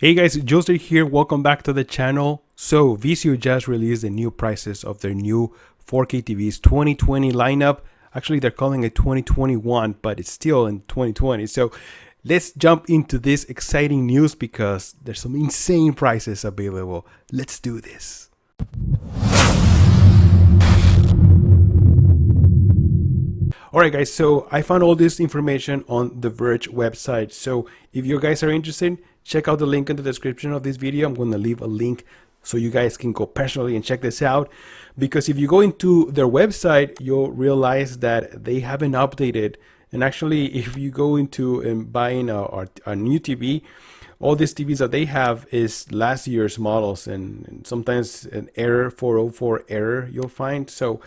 Hey guys, Jose here. Welcome back to the channel. So Vizio just released the new prices of their new 4K TVs 2020 lineup. Actually, they're calling it 2021, but it's still in 2020. So let's jump into this exciting news because there's some insane prices available. Let's do this. Alright guys, so I found all this information on the Verge website. So if you guys are interested, check out the link in the description of this video. I'm going to leave a link so you guys can go personally and check this out. Because if you go into their website, you'll realize that they haven't updated. And actually, if you go into buying a new TV, all these TVs that they have is last year's models, and sometimes an error, 404 error you'll find. So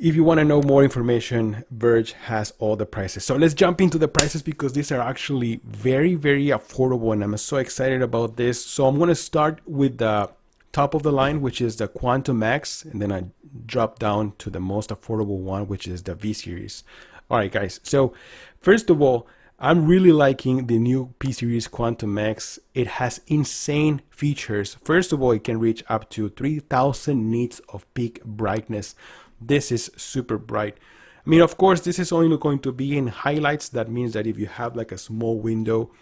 if you want to know more information, Verge has all the prices. So let's jump into the prices because these are actually very, very affordable and I'm so excited about this. So I'm going to start with the top of the line, which is the Quantum Max, and then I drop down to the most affordable one, which is the V series. All right, guys. So first of all, I'm really liking the new P series Quantum Max. It has insane features. First of all, it can reach up to 3000 nits of peak brightness. This is super bright. I mean, of course, this is only going to be in highlights. That means that if you have like a small window,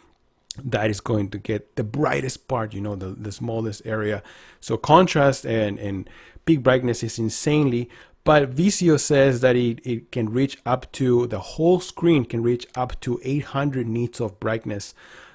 that is going to get the brightest part, you know, the smallest area. So contrast and peak brightness is insanely, but Vizio says that it can reach up to, the whole screen can reach up to 800 nits of brightness.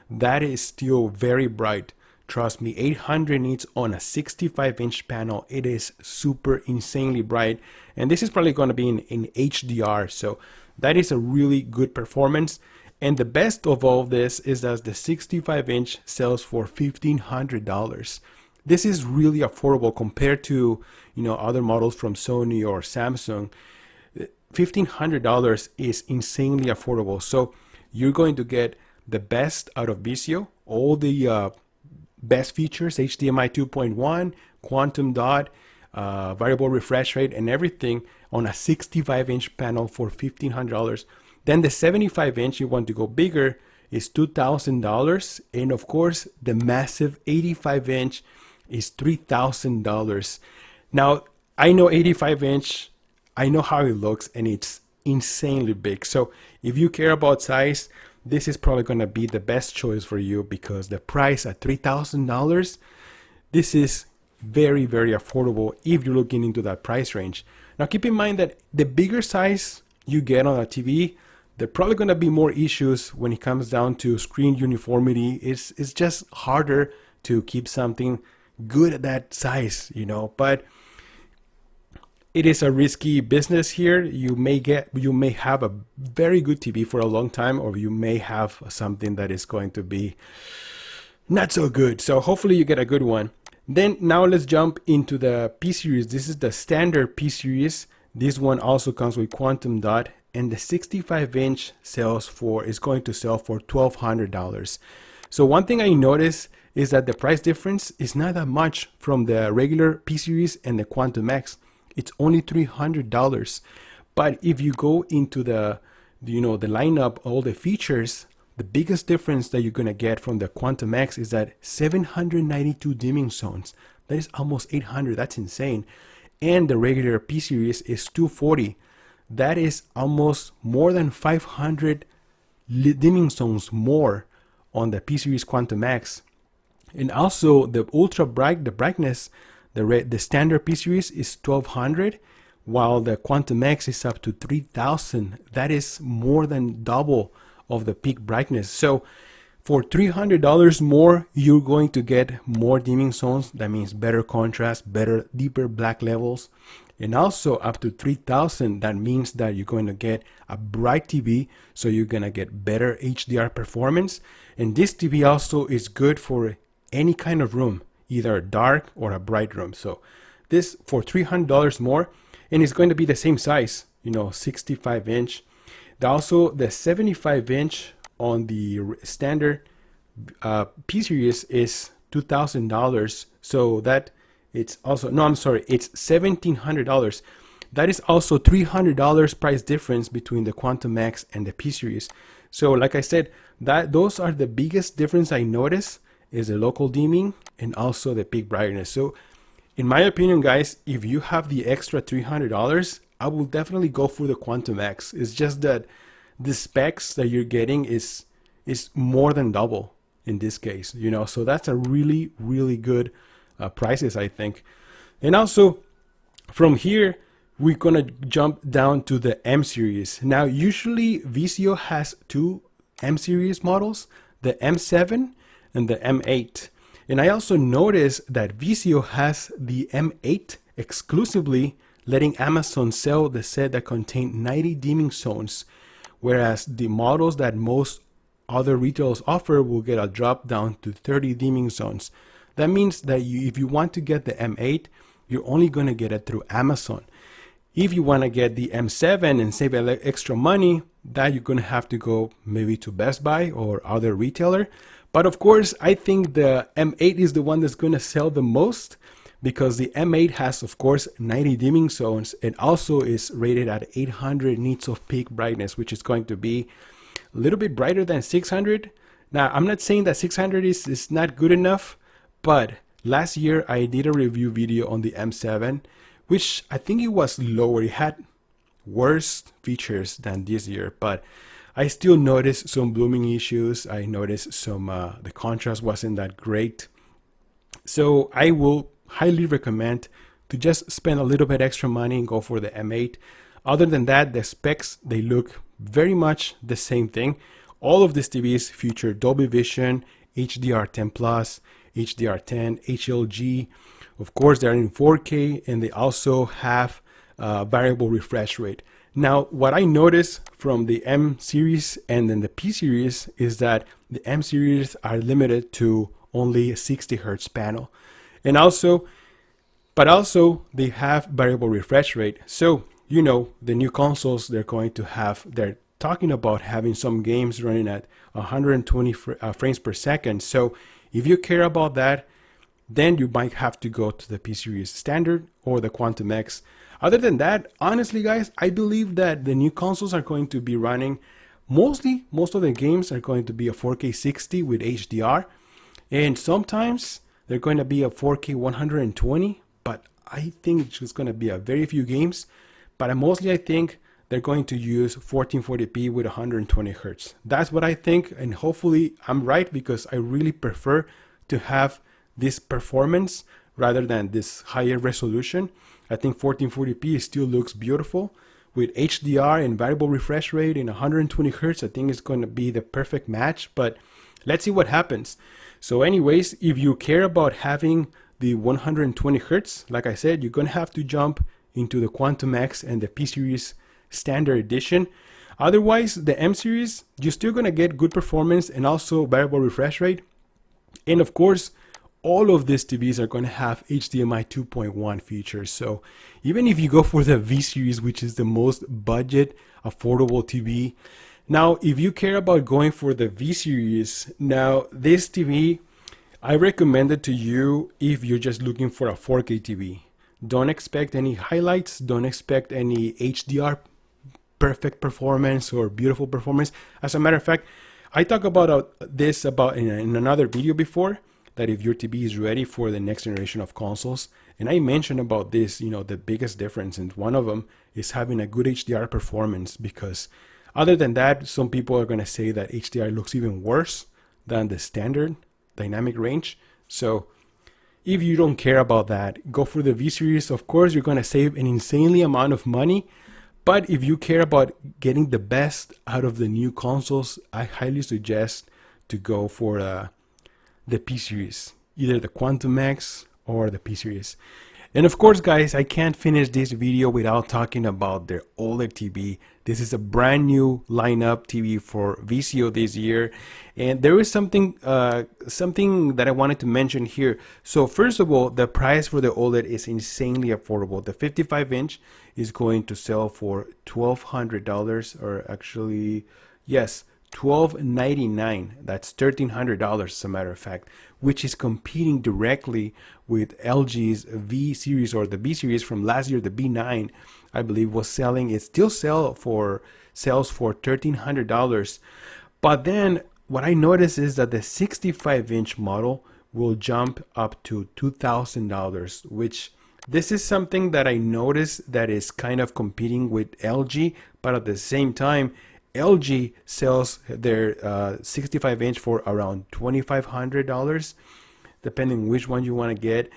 That is still very bright. Trust me, 800 nits on a 65-inch panel, it is super insanely bright. And this is probably going to be in HDR, so that is a really good performance. And the best of all this is that the 65-inch sells for $1,500. This is really affordable compared to, you know, other models from Sony or Samsung. $1,500 is insanely affordable. So you're going to get the best out of Vizio, all the best features, HDMI 2.1, quantum dot, variable refresh rate, and everything on a 65-inch panel for $1,500. Then the 75-inch, you want to go bigger, is $2,000, and of course the massive 85-inch is $3,000. Now I know 85-inch, I know how it looks, and it's insanely big. So if you care about size, this is probably going to be the best choice for you because the price at $3,000, this is very, very affordable if you're looking into that price range. Now keep in mind that the bigger size you get on a TV, there are probably going to be more issues when it comes down to screen uniformity. It's just harder to keep something good at that size, you know, but it is a risky business here. You may have a very good TV for a long time, or you may have something that is going to be not so good. So hopefully you get a good one. Then now let's jump into the P series. This is the standard P series. This one also comes with quantum dot, and the 65-inch is going to sell for $1,200. So one thing I noticed is that the price difference is not that much from the regular P series and the Quantum Max. It's only $300. But if you go into the lineup, all the features, the biggest difference that you're gonna get from the Quantum Max is that 792 dimming zones. That is almost 800. That's insane. And the regular P series is 240. That is almost more than 500 dimming zones more on the P series Quantum Max. And also the ultra bright, the brightness, the standard P series is 1200, while the Quantum Max is up to 3000. That is more than double of the peak brightness. So for $300 more, you're going to get more dimming zones. That means better contrast, better, deeper black levels. And also up to 3000, that means that you're going to get a bright TV. So you're going to get better HDR performance. And this TV also is good for any kind of room, either a dark or a bright room. So this for $300 more, and it's going to be the same size, you know, 65-inch. Also the 75-inch on the standard P series is $2,000. So that it's also, no, I'm sorry, it's $1,700. That is also $300 price difference between the Quantum Max and the P series. So like I said, those are the biggest difference I noticed. is the local dimming and also the peak brightness. So in my opinion, guys, if you have the extra $300, I will definitely go for the Quantum X. It's just that the specs that you're getting is more than double in this case, you know, so that's a really good prices, I think. And also from here, we're gonna jump down to the M series. Now, usually Vizio has two M series models, the M7 and the M8. And I also noticed that Vizio has the M8 exclusively, letting Amazon sell the set that contain 90 dimming zones, whereas the models that most other retailers offer will get a drop down to 30 dimming zones. That means that if you want to get the M8, you're only going to get it through Amazon. If you want to get the M7 and save extra money, that you're going to have to go maybe to Best Buy or other retailer. But of course, I think the M8 is the one that's going to sell the most, because the M8 has, of course, 90 dimming zones and also is rated at 800 nits of peak brightness, which is going to be a little bit brighter than 600. Now, I'm not saying that 600 is not good enough, but last year I did a review video on the M7, which I think it was lower. It had worse features than this year, but I still noticed some blooming issues. I noticed some, the contrast wasn't that great. So I will highly recommend to just spend a little bit extra money and go for the M8. Other than that, the specs, they look very much the same thing. All of these TVs feature Dolby Vision, HDR10+, HDR10, HLG. Of course, they're in 4K, and they also have variable refresh rate. Now, what I noticed from the M series and then the P series is that the M series are limited to only a 60 hertz panel. And also, but also they have variable refresh rate. So, you know, the new consoles, they're talking about having some games running at 120 frames per second. So if you care about that, then you might have to go to the P series standard or the Quantum X. Other than that, honestly, guys, I believe that the new consoles are going to be running most of the games are going to be a 4K 60 with HDR, and sometimes they're going to be a 4K 120, but I think it's just going to be a very few games. But mostly I think they're going to use 1440p with 120 hertz. That's what I think, and hopefully I'm right, because I really prefer to have this performance rather than this higher resolution. I think 1440p still looks beautiful. With HDR and variable refresh rate and 120 hertz, I think it's going to be the perfect match, but let's see what happens. So anyways, if you care about having the 120 hertz, like I said, you're going to have to jump into the Quantum X and the P series standard edition. Otherwise, the M series, you're still going to get good performance and also variable refresh rate. And of course, all of these TVs are going to have HDMI 2.1 features. So even if you go for the V series, which is the most budget affordable TV, now if you care about going for the V series, now this TV, I recommend it to you if you're just looking for a 4K TV. Don't expect any highlights, don't expect any HDR perfect performance or beautiful performance. As a matter of fact, I talked about this in another video before, that if your TV is ready for the next generation of consoles, and I mentioned about this, you know, the biggest difference, and one of them is having a good HDR performance, because other than that, some people are going to say that HDR looks even worse than the standard dynamic range. So if you don't care about that, go for the V series. Of course, you're going to save an insanely amount of money, but if you care about getting the best out of the new consoles, I highly suggest to go for the P series, either the Quantum X or the P series. And of course, guys, I can't finish this video without talking about their OLED TV. This is a brand new lineup TV for Vizio this year, and there is something that I wanted to mention here. So first of all, the price for the OLED is insanely affordable. The 55-inch is going to sell for $1,200, or actually, yes, $1,299. That's $1,300 as a matter of fact, which is competing directly with LG's V series, or the B series from last year. The B9, I believe, was selling, it still sells for $1,300. But then what I noticed is that the 65-inch model will jump up to $2,000, which this is something that I noticed that is kind of competing with LG, but at the same time, LG sells their 65-inch for around $2,500, depending which one you want to get.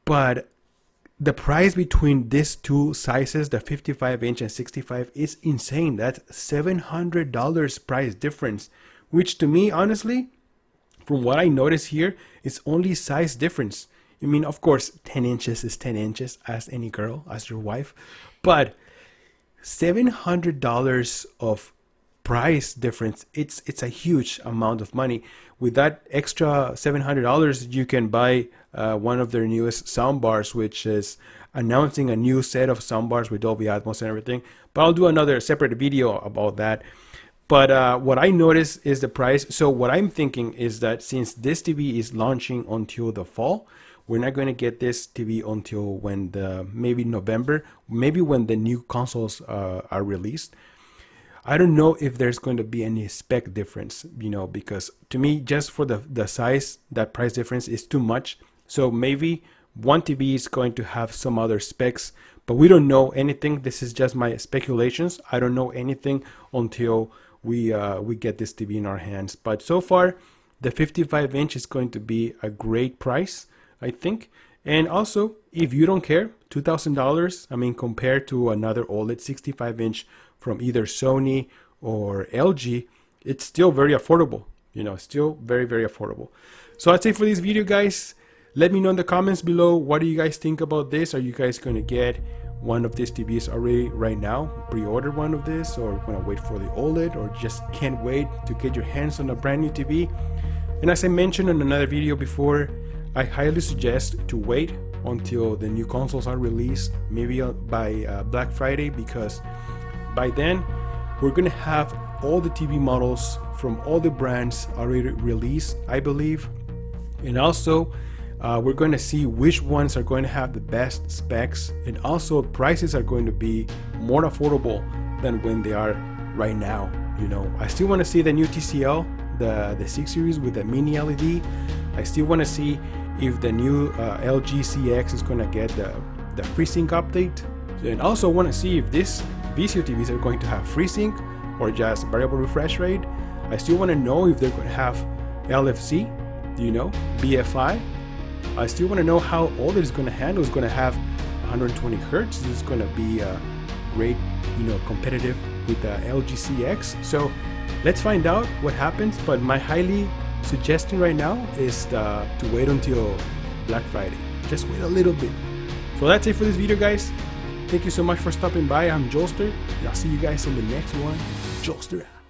But the price between these two sizes, the 55-inch and 65, is insane. That's $700 price difference, which to me, honestly, from what I notice here, it's only size difference. I mean, of course, 10 inches is 10 inches, ask any girl, ask your wife. But $700 of price difference, it's a huge amount of money. With that extra $700, you can buy one of their newest soundbars, which is announcing a new set of soundbars with Dolby Atmos and everything. But I'll do another separate video about that. But what I noticed is the price. So what I'm thinking is that since this TV is launching until the fall, we're not going to get this TV until when maybe November, maybe when the new consoles are released. I don't know if there's going to be any spec difference, you know, because to me, just for the size, that price difference is too much. So maybe one TV is going to have some other specs, but we don't know anything. This is just my speculations. I don't know anything until we get this TV in our hands. But so far, the 55-inch is going to be a great price, I think. And also, if you don't care, $2,000, I mean, compared to another OLED 65-inch from either Sony or LG, it's still very affordable, you know, still very, very affordable. So that's it for this video, guys. Let me know in the comments below, what do you guys think about this? Are you guys going to get one of these TVs already right now, pre-order one of this, or going to wait for the OLED, or just can't wait to get your hands on a brand new TV? And as I mentioned in another video before, I highly suggest to wait until the new consoles are released, maybe by Black Friday, because by then we're gonna have all the TV models from all the brands already released, I believe. And also we're going to see which ones are going to have the best specs, and also prices are going to be more affordable than when they are right now. You know, I still want to see the new TCL, the 6 series with the mini LED. I still want to see if the new LG CX is going to get the FreeSync update, and also want to see if this Vizio TVs are going to have FreeSync or just variable refresh rate. I still want to know if they're going to have LFC, you know, BFI. I still want to know how OLED is going to handle. It's going to have 120 Hertz. It's going to be great, you know, competitive with the LG CX. So let's find out what happens. But my highly suggestion right now is to wait until Black Friday. Just wait a little bit. So that's it for this video, guys. Thank you so much for stopping by. I'm Jolster, and I'll see you guys on the next one. Jolster out.